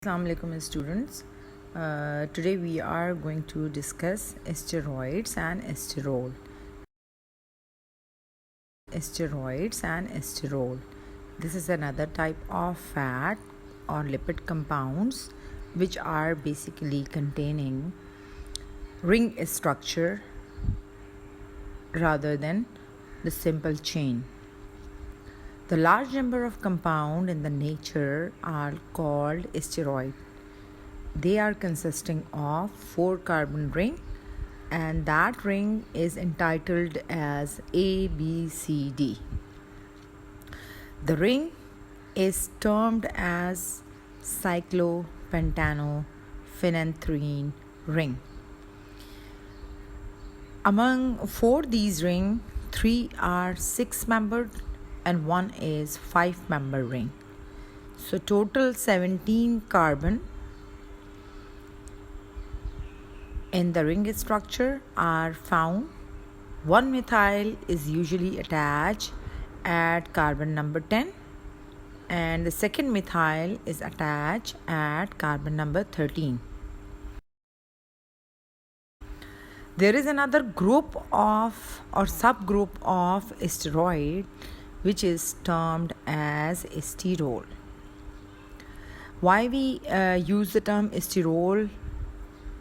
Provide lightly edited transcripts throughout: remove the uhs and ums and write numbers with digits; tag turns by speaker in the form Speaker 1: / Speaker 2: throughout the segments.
Speaker 1: Assalamu alaikum students. Today we are going to discuss steroids and sterol. Steroids and sterol. This is another type of fat or lipid compounds which are basically containing ring structure rather than the simple chain. The large number of compounds in the nature are called steroid. They are consisting of 4 carbon ring, and that ring is entitled as A, B, C, D. The ring is termed as cyclopentanophenothreene ring. Among 4 these rings, 3 are 6-membered and 1 is 5-member ring. So total 17 carbon in the ring structure are found. 1 methyl is usually attached at carbon number 10 and the second methyl is attached at carbon number 13. There is another group of or subgroup of steroid which is termed as sterol. Why we use the term sterol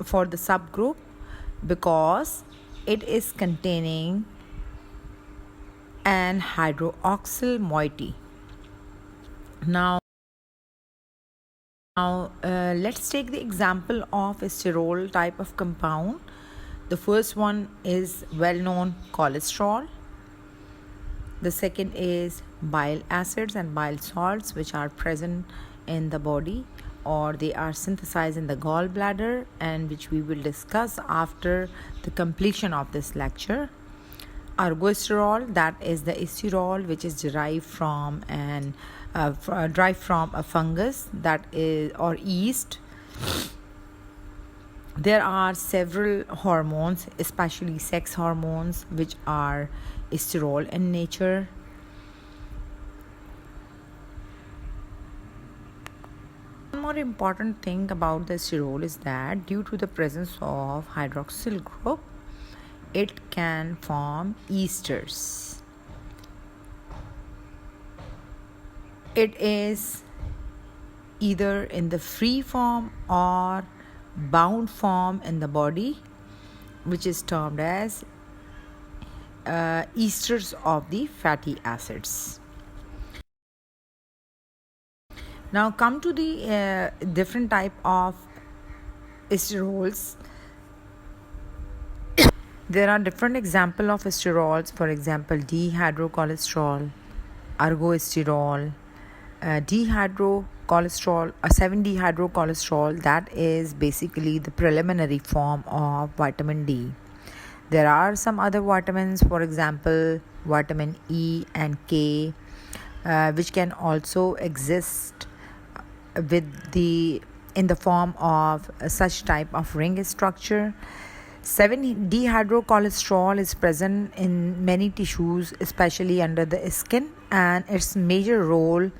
Speaker 1: for the subgroup? Because it is containing an hydroxyl moiety. Now let's take the example of a sterol type of compound. The first one is well-known cholesterol. The second is bile acids and bile salts, which are present in the body or they are synthesized in the gallbladder, and which we will discuss after the completion of this lecture. Ergosterol, that is the sterol which is derived from a fungus, that is, or yeast. There are several hormones, especially sex hormones, which are sterol in nature. One more important thing about the sterol is that due to the presence of hydroxyl group, it can form esters. It is either in the free form or bound form in the body, which is termed as esters of the fatty acids. Now come to the different type of sterols. There are different examples of sterols, for example dehydrocholesterol, ergosterol, 7-dehydrocholesterol, that is basically the preliminary form of vitamin D. There are some other vitamins, for example vitamin E and K, which can also exist in the form of such type of ring structure. 7-dehydrocholesterol is present in many tissues, especially under the skin, and its major role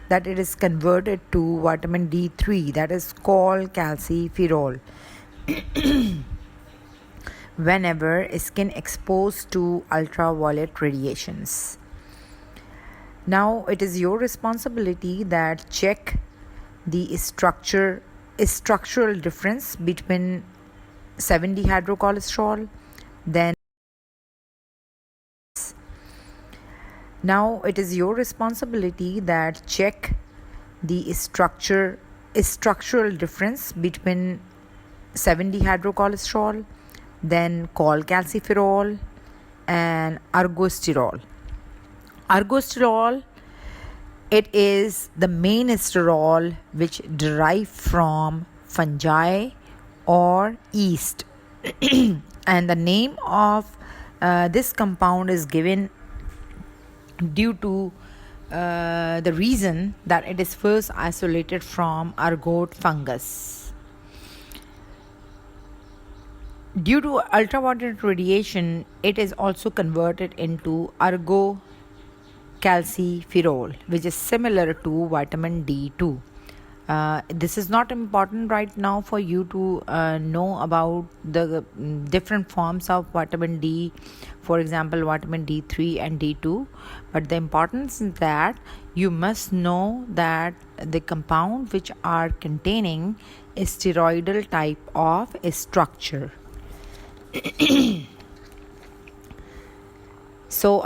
Speaker 1: that it is converted to vitamin D3, that is called calciferol, whenever skin exposed to ultraviolet radiations. Now it is your responsibility that check the structural difference between 7-dehydrocholesterol. Then now it is your responsibility that check the structural difference between 7-dehydrocholesterol, then called calciferol, and ergosterol. Ergosterol, it is the main sterol which derive from fungi or yeast and the name of this compound is given due to the reason that it is first isolated from ergot fungus. Due to ultraviolet radiation, it is also converted into ergocalciferol, which is similar to vitamin D2. This is not important right now for you to know about the different forms of vitamin D, for example, vitamin D3 and D2. But the importance is that you must know that the compound which are containing a steroidal type of structure. So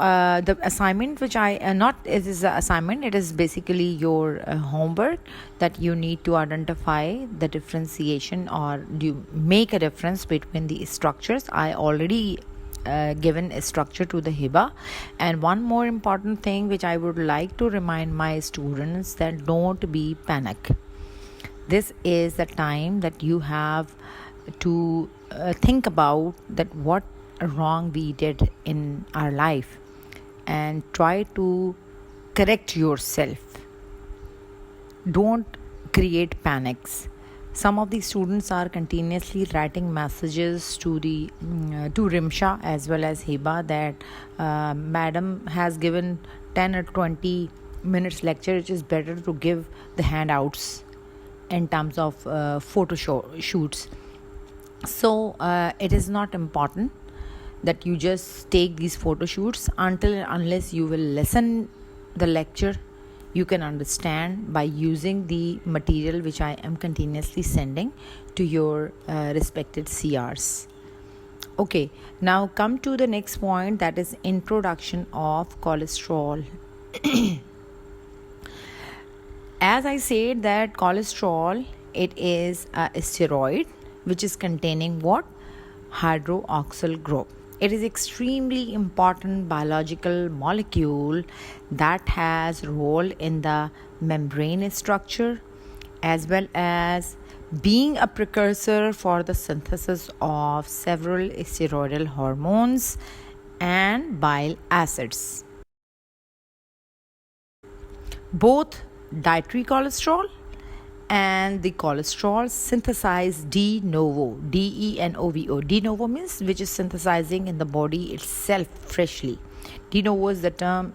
Speaker 1: the assignment which I not it is an assignment, it is basically your homework, that you need to identify the differentiation or you make a difference between the structures. I already given a structure to the HIBA. And one more important thing which I would like to remind my students, that don't be panic. This is the time that you have to think about that what wrong we did in our life and try to correct yourself. Don't create panics. Some of the students are continuously writing messages to the to Rimsha as well as Hiba that madam has given 10 or 20 minutes lecture. It is better to give the handouts in terms of photo shoots. So it is not important that you just take these photo shoots unless you will listen the lecture. You can understand by using the material which I am continuously sending to your respected CRs. Okay, now come to the next point, that is introduction of cholesterol. As I said that cholesterol, it is a steroid which is containing what? Hydroxyl group. It is extremely important biological molecule that has role in the membrane structure as well as being a precursor for the synthesis of several steroidal hormones and bile acids. Both dietary cholesterol and the cholesterol synthesized de novo, D-E-N-O-V-O. De novo means which is synthesizing in the body itself freshly. De novo is the term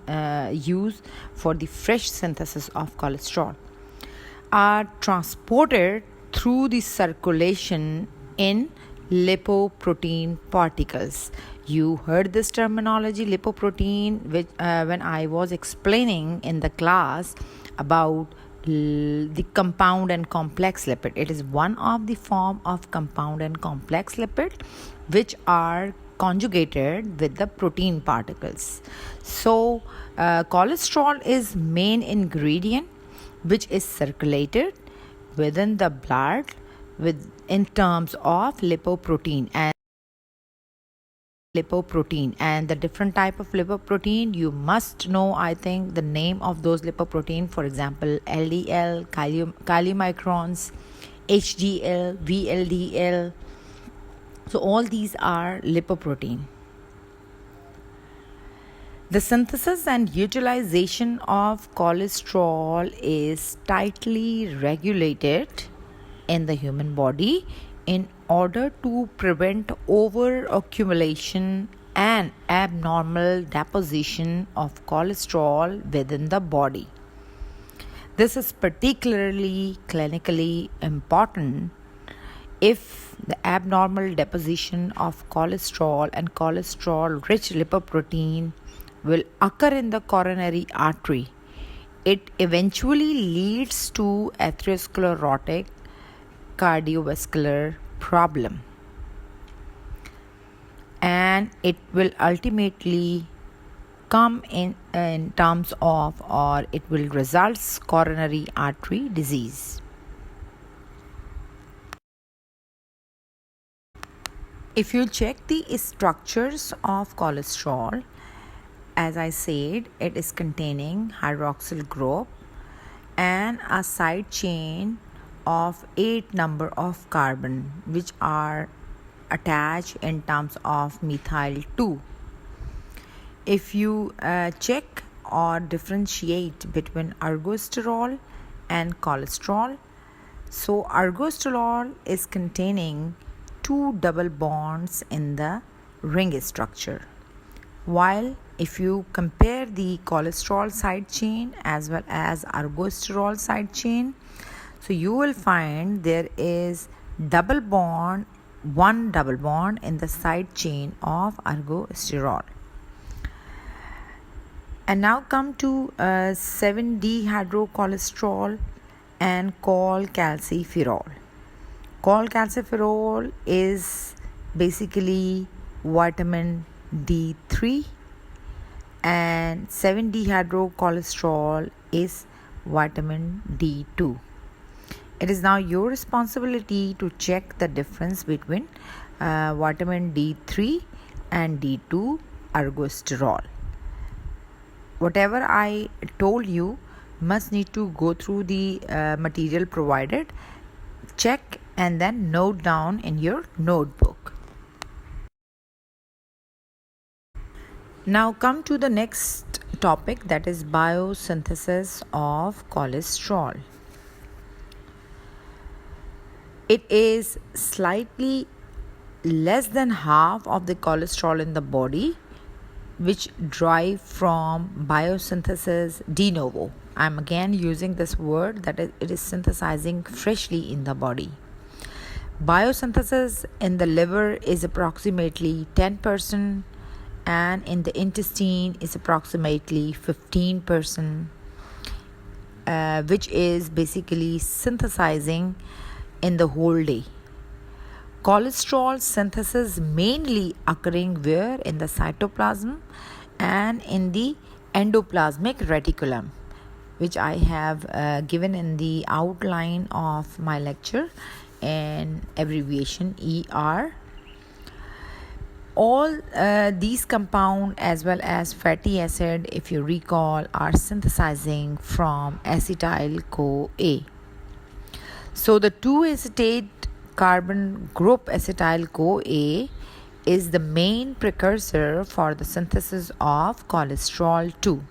Speaker 1: used for the fresh synthesis of cholesterol. Are transported through the circulation in lipoprotein particles. You heard this terminology lipoprotein which when I was explaining in the class about the compound and complex lipid. It is one of the form of compound and complex lipid which are conjugated with the protein particles. So cholesterol is main ingredient which is circulated within the blood in terms of lipoprotein and the different type of lipoprotein. You must know, I think, the name of those lipoprotein. For example, LDL, chylomicrons, HDL, VLDL. So all these are lipoprotein. The synthesis and utilization of cholesterol is tightly regulated in the human body in order to prevent over accumulation and abnormal deposition of cholesterol within the body. This is particularly clinically important if the abnormal deposition of cholesterol and cholesterol-rich lipoprotein will occur in the coronary artery. It eventually leads to atherosclerotic cardiovascular problem, and it will ultimately come in terms of, or it will result coronary artery disease. If you check the structures of cholesterol, as I said, it is containing hydroxyl group and a side chain of 8 number of carbon which are attached in terms of methyl 2. If you check or differentiate between ergosterol and cholesterol, so ergosterol is containing 2 double bonds in the ring structure, while if you compare the cholesterol side chain as well as ergosterol side chain, So you will find there is one double bond in the side chain of ergosterol. And now come to 7-dehydrocholesterol and cholecalciferol. Cholecalciferol is basically vitamin D3, and 7-dehydrocholesterol is vitamin D2. It is now your responsibility to check the difference between vitamin D3 and D2 ergosterol. Whatever I told you must need to go through the material provided, check and then note down in your notebook. Now come to the next topic, that is biosynthesis of cholesterol. It is slightly less than half of the cholesterol in the body which derive from biosynthesis de novo. I'm again using this word, that is, it is synthesizing freshly in the body. Biosynthesis in the liver is approximately 10%, and in the intestine is approximately 15%, which is basically synthesizing in the whole day. Cholesterol synthesis mainly occurring where? In the cytoplasm and in the endoplasmic reticulum, which I have given in the outline of my lecture in abbreviation ER. All these compounds as well as fatty acid, if you recall, are synthesizing from acetyl-CoA. So the 2-acetate carbon group acetyl-CoA is the main precursor for the synthesis of cholesterol 2.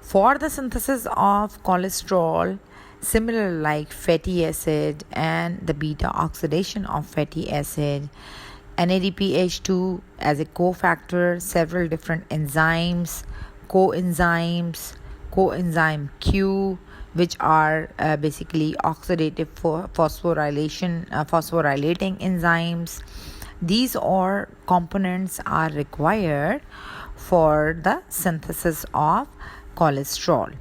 Speaker 1: For the synthesis of cholesterol, similar like fatty acid and the beta oxidation of fatty acid, NADPH2 as a cofactor, several different enzymes, coenzyme Q, which are basically oxidative phosphorylating enzymes. These all components are required for the synthesis of cholesterol.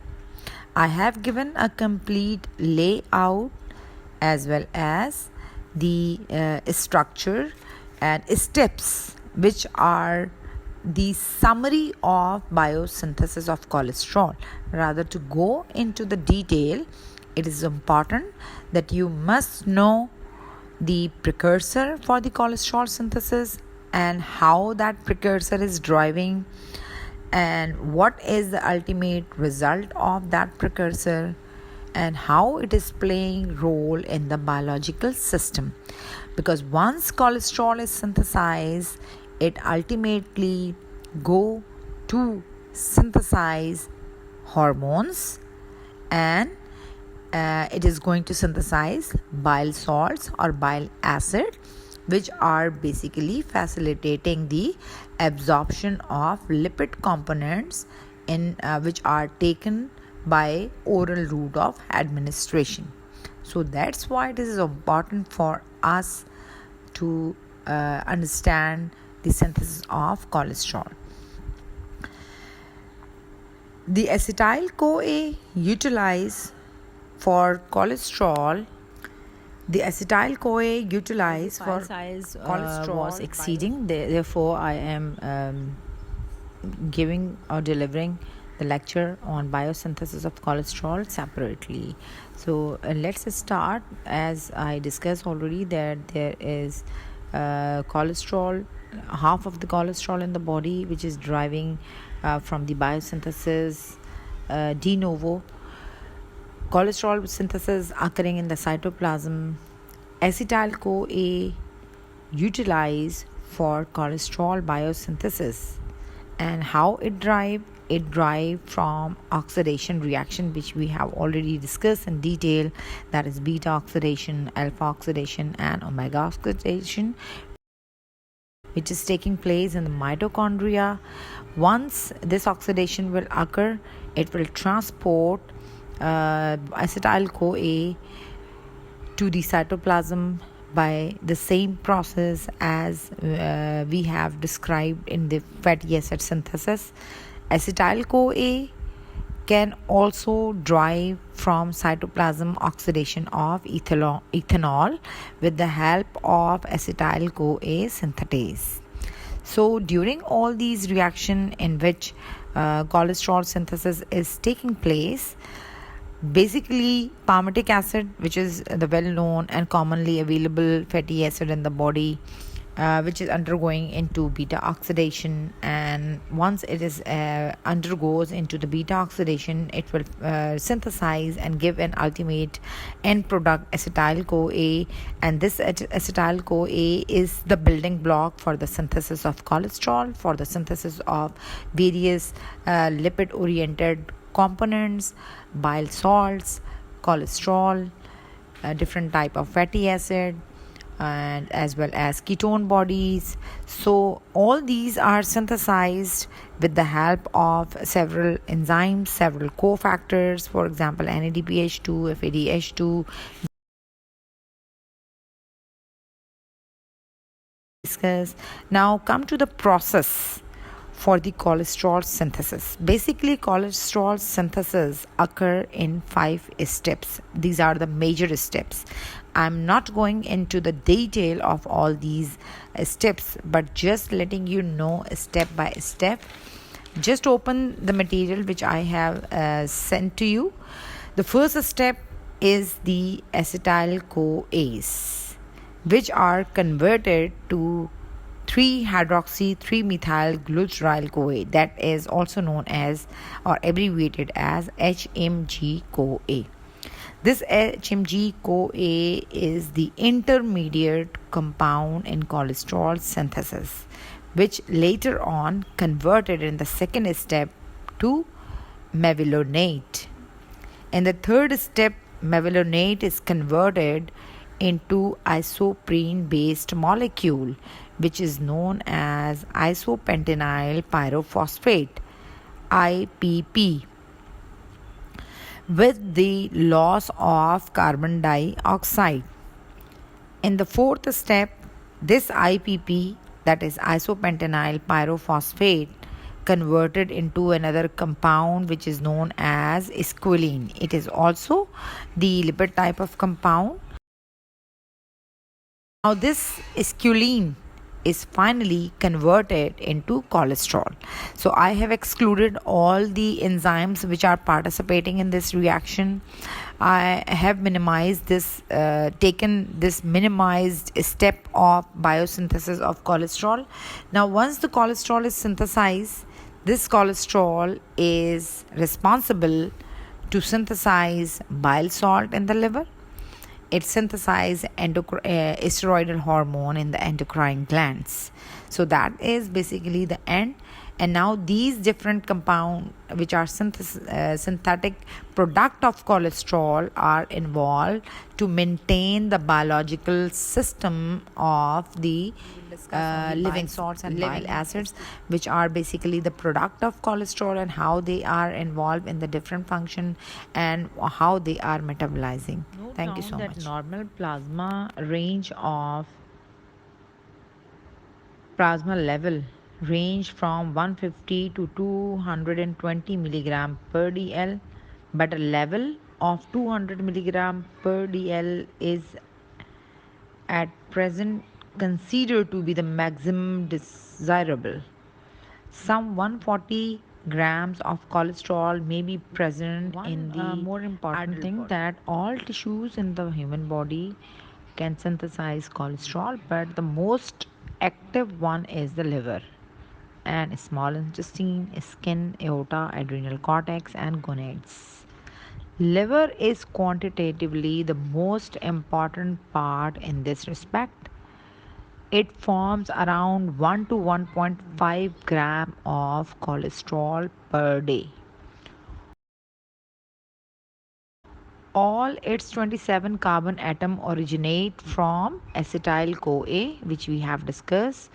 Speaker 1: I have given a complete layout as well as the structure and steps, which are the summary of biosynthesis of cholesterol. Rather, to go into the detail, it is important that you must know the precursor for the cholesterol synthesis and how that precursor is driving and what is the ultimate result of that precursor and how it is playing role in the biological system. Because once cholesterol is synthesized, it ultimately go to synthesize hormones, and it is going to synthesize bile salts or bile acid, which are basically facilitating the absorption of lipid components in which are taken by oral route of administration. So that's why it is important for us to understand the synthesis of cholesterol. The acetyl-CoA utilized for cholesterol. The acetyl-CoA utilized for
Speaker 2: size
Speaker 1: cholesterol
Speaker 2: was exceeding. Therefore, I am giving or delivering the lecture on biosynthesis of cholesterol separately. So let's start. As I discussed already, that there is cholesterol, half of the cholesterol in the body, which is driving from the biosynthesis de novo. Cholesterol synthesis occurring in the cytoplasm. Acetyl-CoA utilized for cholesterol biosynthesis. And how it drive from oxidation reaction, which we have already discussed in detail, that is beta oxidation, alpha oxidation and omega oxidation, which is taking place in the mitochondria. Once this oxidation will occur, it will transport acetyl CoA to the cytoplasm by the same process as we have described in the fatty acid synthesis. Acetyl CoA can also drive from cytoplasm oxidation of ethanol with the help of acetyl CoA synthetase. So during all these reactions in which cholesterol synthesis is taking place, basically palmitic acid, which is the well known and commonly available fatty acid in the body, which is undergoing into beta oxidation, and once it is undergoes into the beta oxidation, it will synthesize and give an ultimate end product, acetyl CoA, and this acetyl CoA is the building block for the synthesis of cholesterol, for the synthesis of various lipid oriented components, bile salts, cholesterol, different type of fatty acid, and as well as ketone bodies. So all these are synthesized with the help of several enzymes, several cofactors, for example NADPH2, FADH2. Now come to the process for the cholesterol synthesis. Basically, cholesterol synthesis occur in 5 steps. These are the major steps. I'm not going into the detail of all these steps, but just letting you know step by step. Just open the material which I have sent to you. The first step is the acetyl CoAs, which are converted to 3-hydroxy 3-methyl glyceryl CoA, that is also known as or abbreviated as HMG CoA. This HMG CoA is the intermediate compound in cholesterol synthesis, which later on converted in the second step to mevalonate. In the third step, mevalonate is converted into isoprene based molecule, which is known as isopentenyl pyrophosphate, IPP, with the loss of carbon dioxide. In the fourth step, this IPP, that is isopentenyl pyrophosphate, converted into another compound which is known as squalene. It is also the lipid type of compound. Now this squalene is finally converted into cholesterol. So I have excluded all the enzymes which are participating in this reaction. I have minimized this, taken this minimized step of biosynthesis of cholesterol. Now once the cholesterol is synthesized, this cholesterol is responsible to synthesize bile salt in the liver. It synthesizes steroidal hormone in the endocrine glands. So that is basically the end. And now these different compounds, which are synthetic product of cholesterol, are involved to maintain the biological system of the living salts and bile acids, which are basically the product of cholesterol, and how they are involved in the different function and how they are metabolizing. Thank you so much. Normal plasma range of plasma level range from 150 to 220 milligram per dl, but a level of 200 milligram per dl is at present considered to be the maximum desirable. Some 140 grams of cholesterol may be present in the more important thing body. That all tissues in the human body can synthesize cholesterol, but the most active one is the liver and small intestine, skin, aorta, adrenal cortex, and gonads. Liver is quantitatively the most important part in this respect. It forms around 1 to 1.5 gram of cholesterol per day. All its 27 carbon atom originate from acetyl CoA, which we have discussed.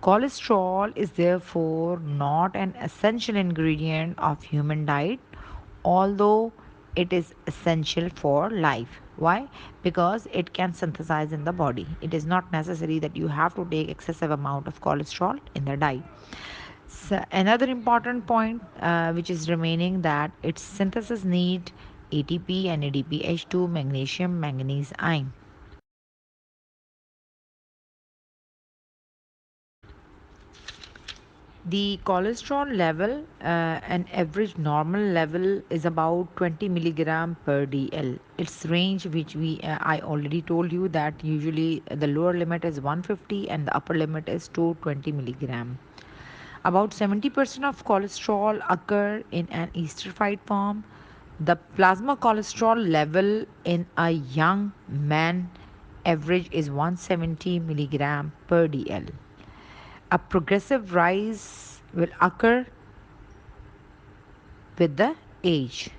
Speaker 2: Cholesterol is therefore not an essential ingredient of human diet, although it is essential for life. Why? Because it can synthesize in the body. It is not necessary that you have to take excessive amount of cholesterol in the diet. So another important point which is remaining, that its synthesis need ATP and ADPH2, magnesium, manganese, iron. The cholesterol level, an average normal level, is about 20 milligram per dl. Its range, which I already told you, that usually the lower limit is 150 and the upper limit is 220 milligram. About 70% of cholesterol occur in an esterified form. The plasma cholesterol level in a young man average is 170 milligram per dl. A progressive rise will occur with the age.